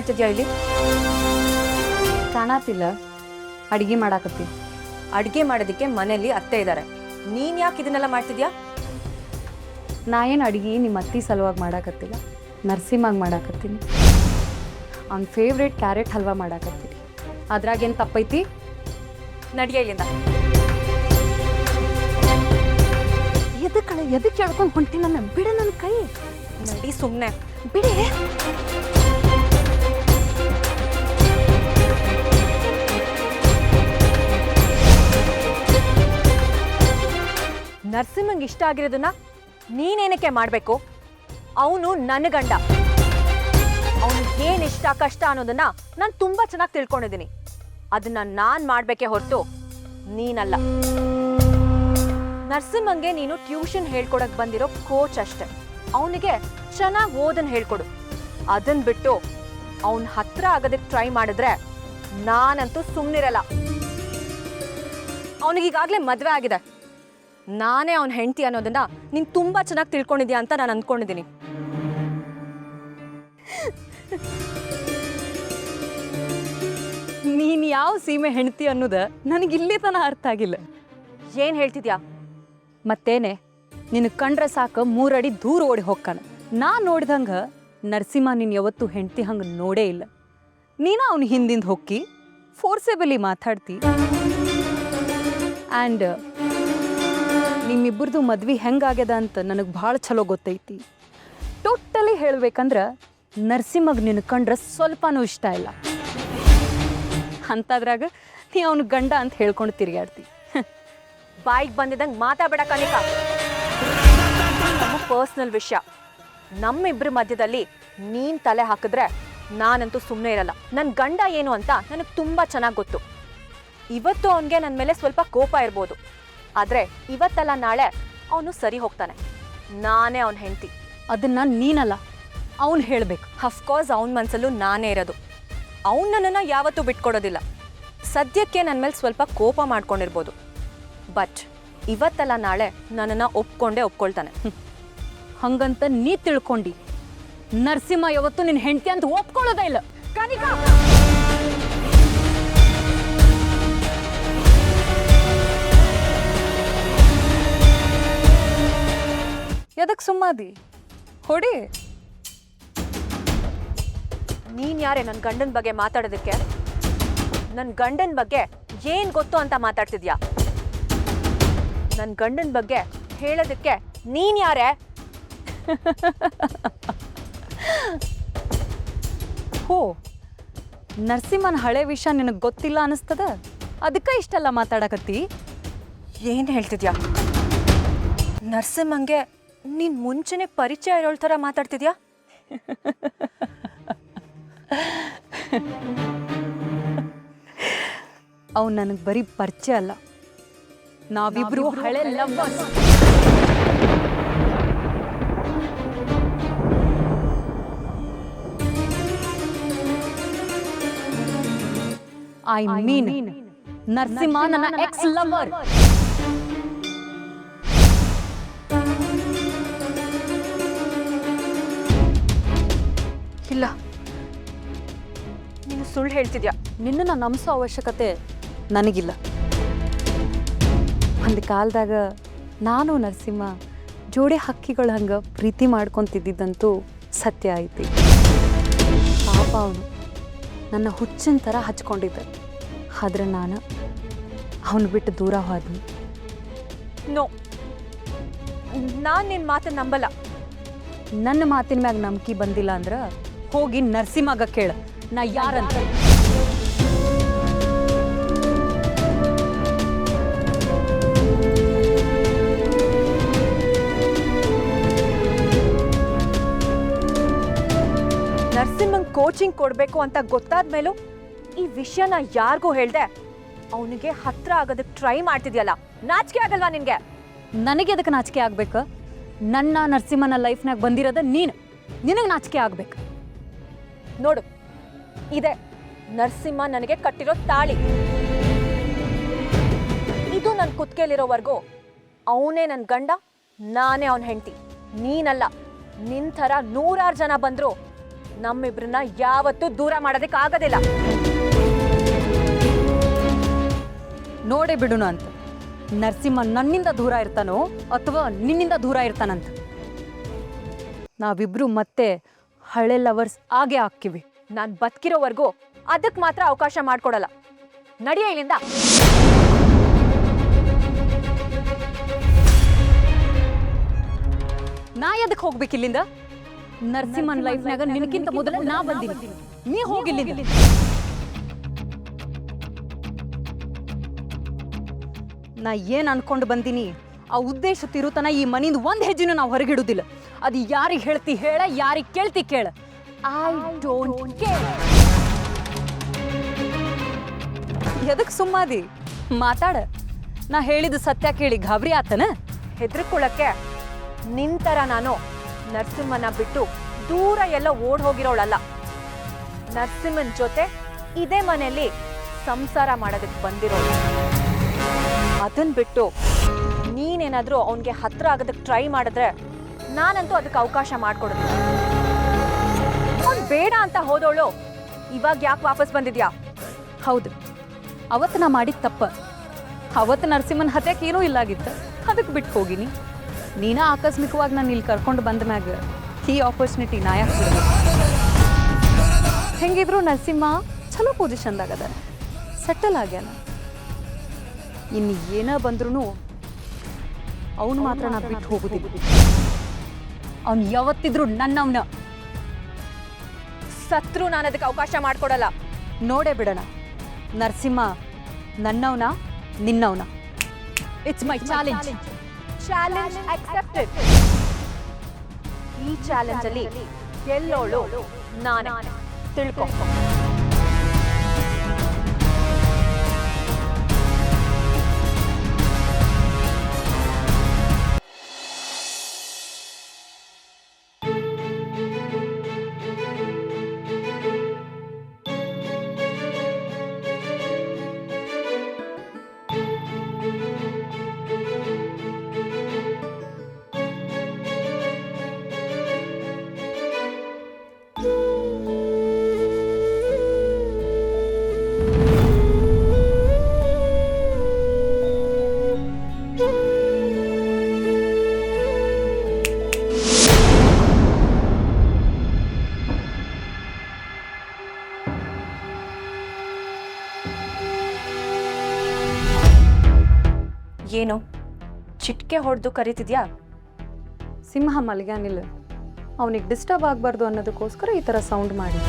ಮಾಡ್ತಿದ್ಯಾ ಇಲ್ಲಿ? ಕಾಣತಿಲ್ಲ, ಅಡಿಗೆ ಮಾಡಾಕತ್ತಿ. ಅಡ್ಗೆ ಮಾಡೋದಕ್ಕೆ ಮನೇಲಿ ಅತ್ತೆ ಇದ್ದಾರೆ, ನೀನ್ ಯಾಕೆ ಇದನ್ನೆಲ್ಲ ಮಾಡ್ತಿದ್ಯಾ? ನಾ ಏನು ಅಡಿಗೆ ನಿಮ್ಮ ಅತ್ತಿ ಸಲುವಾಗಿ ಮಾಡಾಕತ್ತಿಲ್ಲ, ನರಸಿಂಹಂಗೆ ಮಾಡಾಕತ್ತೀನಿ. ಅವ್ನ ಫೇವ್ರೇಟ್ ಕ್ಯಾರೆಟ್ ಹಲ್ವಾ ಮಾಡಾಕತ್ತೀನಿ. ಅದ್ರಾಗೇನು ತಪ್ಪೈತಿ? ನಡಿಯ ಇಲ್ಲಿಂದ. ಎದಕ್ಕೆ ಹೇಳ್ಕೊಂಡು ಹೊಂಟಿ ನನ್ನ ಬಿಡ, ನನ್ನ ಕೈ ನಡಿ ಸುಮ್ಮನೆ ಬಿಡಿ. ನರಸಿಂಹಂಗೆ ಇಷ್ಟ ಆಗಿರೋದನ್ನ ನೀನೇನಕ್ಕೆ ಮಾಡಬೇಕು? ಅವನು ನನ್ನ ಗಂಡ, ಅವನಿಗೆ ಏನು ಇಷ್ಟ ಕಷ್ಟ ಅನ್ನೋದನ್ನ ನಾನು ತುಂಬ ಚೆನ್ನಾಗಿ ತಿಳ್ಕೊಂಡಿದ್ದೀನಿ. ಅದನ್ನ ನಾನು ಮಾಡಬೇಕೇ ಹೊರತು ನೀನಲ್ಲ. ನರಸಿಂಹಂಗೆ ನೀನು ಟ್ಯೂಷನ್ ಹೇಳ್ಕೊಡಕ್ ಬಂದಿರೋ ಕೋಚ್ ಅಷ್ಟೆ. ಅವನಿಗೆ ಚೆನ್ನಾಗಿ ಓದನ್ ಹೇಳ್ಕೊಡು. ಅದನ್ನ ಬಿಟ್ಟು ಅವನ ಹತ್ರ ಆಗೋದಕ್ಕೆ ಟ್ರೈ ಮಾಡಿದ್ರೆ ನಾನಂತೂ ಸುಮ್ಮನಿರಲ್ಲ. ಅವನಿಗೀಗಾಗಲೇ ಮದುವೆ ಆಗಿದೆ, ನಾನೇ ಅವನ ಹೆಂಡತಿ ಅನ್ನೋದನ್ನ ನೀನು ತುಂಬ ಚೆನ್ನಾಗಿ ತಿಳ್ಕೊಂಡಿದ್ಯಾ ಅಂತ ನಾನು ಅಂದ್ಕೊಂಡಿದ್ದೀನಿ. ನೀನು ಯಾವ ಸೀಮೆ ಹೆಂಡತಿ ಅನ್ನೋದು ನನಗಿಲ್ಲೇ ತನ ಅರ್ಥ ಆಗಿಲ್ಲ. ಏನು ಹೇಳ್ತಿದ್ಯಾ? ಮತ್ತೇನೆ, ನಿನ್ನ ಕಂಡ್ರೆ ಸಾಕು 3 ಅಡಿ ದೂರ ಓಡಿ ಹೋಗ್ಕಾನ. ನಾ ನೋಡ್ದಂಗೆ ನರಸಿಂಹ ನೀನು ಯಾವತ್ತೂ ಹೆಂಡತಿ ಹಂಗೆ ನೋಡೇ ಇಲ್ಲ. ನೀನು ಅವನ ಹಿಂದಿಂದ ಹೊಕ್ಕಿ ಫೋರ್ಸೇಬಲಿ ಮಾತಾಡ್ತಿ. ಆ್ಯಂಡ್ ನಿಮ್ಮಿಬ್ಬರದು ಮದ್ವೆ ಹೆಂಗಾಗ್ಯದ ಅಂತ ನನಗೆ ಭಾಳ ಚಲೋ ಗೊತ್ತೈತಿ. ಟೋಟಲಿ ಹೇಳ್ಬೇಕಂದ್ರೆ ನರಸಿಂಹಗೆ ನಿನ್ನ ಕಂಡ್ರೆ ಸ್ವಲ್ಪನೂ ಇಷ್ಟ ಇಲ್ಲ. ಅಂಥದ್ರಾಗ ನೀ ಅವನ ಗಂಡ ಅಂತ ಹೇಳ್ಕೊಂಡು ತಿರುಗಾಡ್ತಿ. ಬಾಯಿಗೆ ಬಂದಿದ್ದಂಗೆ ಮಾತಾಡಬೇಡ ಕನಿಕಾ. ನಮ್ಮ ಪರ್ಸ್ನಲ್ ವಿಷಯ, ನಮ್ಮಿಬ್ಬರ ಮಧ್ಯದಲ್ಲಿ ನೀನು ತಲೆ ಹಾಕಿದ್ರೆ ನಾನಂತೂ ಸುಮ್ಮನೆ ಇರಲ್ಲ. ನನ್ನ ಗಂಡ ಏನು ಅಂತ ನನಗೆ ತುಂಬ ಚೆನ್ನಾಗಿ ಗೊತ್ತು. ಇವತ್ತು ಅವನಿಗೆ ನನ್ನ ಮೇಲೆ ಸ್ವಲ್ಪ ಕೋಪ ಇರ್ಬೋದು, ಆದರೆ ಇವತ್ತಲ್ಲ ನಾಳೆ ಅವನು ಸರಿ ಹೋಗ್ತಾನೆ. ನಾನೇ ಅವನ ಹೆಂಡತಿ. ಅದನ್ನು ನೀನಲ್ಲ, ಅವನು ಹೇಳಬೇಕು. ಅಫ್ಕೋರ್ಸ್ ಅವನ ಮನಸ್ಸಲ್ಲೂ ನಾನೇ ಇರೋದು. ಅವನು ನನ್ನನ್ನು ಯಾವತ್ತೂ ಬಿಟ್ಕೊಡೋದಿಲ್ಲ. ಸದ್ಯಕ್ಕೆ ನನ್ನ ಮೇಲೆ ಸ್ವಲ್ಪ ಕೋಪ ಮಾಡ್ಕೊಂಡಿರ್ಬೋದು, ಬಟ್ ಇವತ್ತಲ್ಲ ನಾಳೆ ನನ್ನನ್ನು ಒಪ್ಕೊಳ್ತಾನೆ. ಹಂಗಂತ ನೀ ತಿಳ್ಕೊಂಡು ನರಸಿಂಹ ಯಾವತ್ತು ನಿನ್ನ ಹೆಂಡತಿ ಅಂತ ಒಪ್ಕೊಳ್ಳೋದೇ ಇಲ್ಲ. ಕನಿಕಾ, ಎದಕ್ಕೆ ಸುಮ್ಮಾದಿ? ಹೊಡಿ. ನೀನ್ ಯಾರೇ ನನ್ನ ಗಂಡನ ಬಗ್ಗೆ ಮಾತಾಡೋದಕ್ಕೆ? ನನ್ನ ಗಂಡನ ಬಗ್ಗೆ ಏನು ಗೊತ್ತು ಅಂತ ಮಾತಾಡ್ತಿದ್ಯಾ? ನನ್ನ ಗಂಡನ ಬಗ್ಗೆ ಹೇಳೋದಕ್ಕೆ ನೀನ್ ಯಾರೇ? ಹೋ, ನರಸಿಂಹನ ಹಳೆ ವಿಷಯ ನಿನಗೆ ಗೊತ್ತಿಲ್ಲ ಅನಿಸ್ತದ, ಅದಕ್ಕೆ ಇಷ್ಟೆಲ್ಲ ಮಾತಾಡಕತ್ತಿ? ಏನು ಹೇಳ್ತಿದ್ಯಾ? ನರಸಿಂಹಂಗೆ ನೀನು ಮುಂಚೆನೆ ಪರಿಚಯ ಇರೋಳ ಥರ ಮಾತಾಡ್ತಿದ್ಯಾ? ಅವು ನನಗೆ ಬರೀ ಪರಿಚಯ ಅಲ್ಲ, ನಾವಿಬ್ರು ಹಳೆ ಲವ್ವರ್ಸ್. ಐ ಮೀನ್ ನರಸಿಂಹ ನನ್ನ ಎಕ್ಸ್ ಲವರ್. ಇಲ್ಲ, ನೀನು ಸುಳ್ಳು ಹೇಳ್ತಿದ್ಯಾ. ನಿನ್ನನ್ನು ನಂಬಿಸೋ ಅವಶ್ಯಕತೆ ನನಗಿಲ್ಲ. ಒಂದು ಕಾಲದಾಗ ನಾನು ನರಸಿಂಹ ಜೋಡಿ ಹಕ್ಕಿಗಳ ಹಂಗೆ ಪ್ರೀತಿ ಮಾಡ್ಕೊತಿದ್ದಂತೂ ಸತ್ಯ ಐತಿ. ಪಾಪ ಅವನು ನನ್ನ ಹುಚ್ಚಿನ ಥರ ಹಚ್ಕೊಂಡಿದ್ದೆ, ಆದ್ರೆ ನಾನು ಅವನು ಬಿಟ್ಟು ದೂರ ಹೋದ್ನಿ. ನೋ, ನಾನು ನಿನ್ನ ಮಾತನ್ನು ನಂಬಲ್ಲ. ನನ್ನ ಮಾತಿನ ಮ್ಯಾಗ ನಂಬಿಕೆ ಬಂದಿಲ್ಲ ಅಂದ್ರೆ ಹೋಗಿ ನರಸಿಂಹಗ ಕೇಳ, ನಾ ಯಾರಂತ. ನರಸಿಂಹಂಗೆ ಕೋಚಿಂಗ್ ಕೊಡಬೇಕು ಅಂತ ಗೊತ್ತಾದ್ಮೇಲೂ ಈ ವಿಷಯನ ಯಾರಿಗೂ ಹೇಳ್ದೆ ಅವನಿಗೆ ಹತ್ರ ಆಗೋದಕ್ಕೆ ಟ್ರೈ ಮಾಡ್ತಿದ್ಯಲ್ಲ, ನಾಚಿಕೆ ಆಗಲ್ವಾ ನಿನಗೆ? ನನಗೆ ಅದಕ್ಕೆ ನಾಚಿಕೆ ಆಗ್ಬೇಕು? ನನ್ನ ನರಸಿಂಹನ ಲೈಫ್ನಾಗ ಬಂದಿರೋದ ನಿನಗೆ ನಾಚಿಕೆ ಆಗ್ಬೇಕು. ನೋಡು, ಇದೆ ನರಸಿಂಹ ನನಗೆ ಕಟ್ಟಿರೋ ತಾಳಿ. ಇದು ನನ್ನ ಕುತ್ತಿಗೆಲಿರೋವರೆಗೂ ಅವನೇ ನನ್ನ ಗಂಡ, ನಾನೇ ಅವನ ಹೆಂಡತಿ, ನೀನಲ್ಲ. ನಿನ್ ಥರ 100 ಜನ ಬಂದ್ರು ನಮ್ಮಿಬ್ರನ್ನ ಯಾವತ್ತೂ ದೂರ ಮಾಡೋದಕ್ಕೆ ಆಗೋದಿಲ್ಲ. ನೋಡೇ ಬಿಡೋಣ ಅಂತ ನರಸಿಂಹ ನನ್ನಿಂದ ದೂರ ಇರ್ತಾನೋ ಅಥವಾ ನಿನ್ನಿಂದ ದೂರ ಇರ್ತಾನಂತ. ನಾವಿಬ್ರು ಮತ್ತೆ ಹಳೆ ಲವರ್ಸ್ ಆಗೇ ಹಾಕಿವಿ. ನಾನ್ ಬದುಕಿರೋವರೆಗೂ ಅದಕ್ಕೆ ಮಾತ್ರ ಅವಕಾಶ ಮಾಡ್ಕೊಡಲ್ಲ. ನಡಿಯ ಇಲ್ಲಿಂದ. ನಾ ಎದಕ್ಕೆ ಹೋಗ್ಬೇಕಿಲ್ಲಿಂದ? ನರಸಿಂಹನ್ ಲೈಫ್ನಾಗ ನಿನಕ್ಕಿಂತ ಮೊದಲ ನಾ ಬಂದಿನಿ. ನೀ ಹೋಗಿಲ್ಲಿಂದ. ನಾ ಏನ್ ಅನ್ಕೊಂಡು ಬಂದಿನಿ ಆ ಉದ್ದೇಶ ತಿರುತನ ಈ ಮನಿಂದ ಒಂದ್ ಹೆಜ್ಜೆನೂ ನಾವು ಹೊರಗಿಡುದಿಲ್ಲ. ಅದು ಯಾರಿಗೆ ಹೇಳ್ತಿ ಹೇಳ, ಯಾರಿಗೆ ಕೇಳ್ತಿ ಕೇಳ. I don't care. ಎದಕ್ ಸುಮ್ಮಾದಿ? ಮಾತಾಡ. ನಾ ಹೇಳಿದ ಸತ್ಯ ಕೇಳಿ ಗಾಬರಿ ಆತನ? ಹೆದರ್ಕೊಳ್ಳಕ್ಕೆ ನಿಂತರ ನಾನು ನರಸಿಂಹನ ಬಿಟ್ಟು ದೂರ ಎಲ್ಲ ಓಡ್ ಹೋಗಿರೋಳಲ್ಲ. ನರಸಿಂಹನ್ ಜೊತೆ ಇದೇ ಮನೆಯಲ್ಲಿ ಸಂಸಾರ ಮಾಡೋದಕ್ಕೆ ಬಂದಿರೋಳು. ಅದನ್ ಬಿಟ್ಟು ನೀನೇನಾದ್ರೂ ಅವನ್ಗೆ ಹತ್ರ ಆಗೋದಕ್ಕೆ ಟ್ರೈ ಮಾಡಿದ್ರೆ ನಾನಂತೂ ಅದಕ್ಕೆ ಅವಕಾಶ ಮಾಡ್ಕೊಡೋದು. ಅವ್ನು ಬೇಡ ಅಂತ ಹೋದವಳು ಇವಾಗ ಯಾಕೆ ವಾಪಸ್ ಬಂದಿದ್ಯಾ? ಹೌದು, ಅವತ್ತು ನಾ ಮಾಡಿದ ತಪ್ಪ. ಅವತ್ತು ನರಸಿಂಹನ ಹತ್ಯಕ್ಕೆ ಏನೂ ಇಲ್ಲಾಗಿತ್ತು, ಅದಕ್ಕೆ ಬಿಟ್ಟು ಹೋಗಿನಿ. ನೀನ ಆಕಸ್ಮಿಕವಾಗಿ ನಾನು ಇಲ್ಲಿ ಕರ್ಕೊಂಡು ಬಂದ ಮ್ಯಾಗ ಈ ಆಪರ್ಚುನಿಟಿ ನಾ ಯಾಕೆ ಬಿಡ್ಬೇಕು? ಹೆಂಗಿದ್ರು ನರಸಿಂಹ ಚಲೋ ಪೊಸಿಷನ್ದಾಗ ಅದ, ಸೆಟಲ್ ಆಗ್ಯಾನ. ಇನ್ನು ಏನ ಬಂದ್ರೂ ಅವನು ಮಾತ್ರ ನಾ ಬಿಟ್ಟು ಹೋಗುದಿಲ್ಲ. ಅವನು ಯಾವತ್ತಿದ್ರು ನನ್ನವನ. ಸತ್ರು ನಾನು ಅದಕ್ಕೆ ಅವಕಾಶ ಮಾಡ್ಕೊಡಲ್ಲ. ನೋಡೇ ಬಿಡೋಣ, ನರಸಿಂಹ ನನ್ನವನ ನಿನ್ನವನ. It's my challenge. Challenge accepted. ಈ ಚಾಲೆಂಜ್ ಅಲ್ಲಿ ಗೆಲ್ಲೋಳು ನಾನೇ, ತಿಳ್ಕೊ. ಏನು ಚಿಟ್ಕೆ ಹೊಡೆದು ಕರೀತಿದ್ಯಾ? ಸಿಂಹ ಮಲ್ಗ್ಯಾನಿಲ್ಲ, ಅವನಿಗೆ ಡಿಸ್ಟರ್ಬ್ ಆಗಬಾರ್ದು ಅನ್ನೋದಕ್ಕೋಸ್ಕರ ಈ ಥರ ಸೌಂಡ್ ಮಾಡಿ.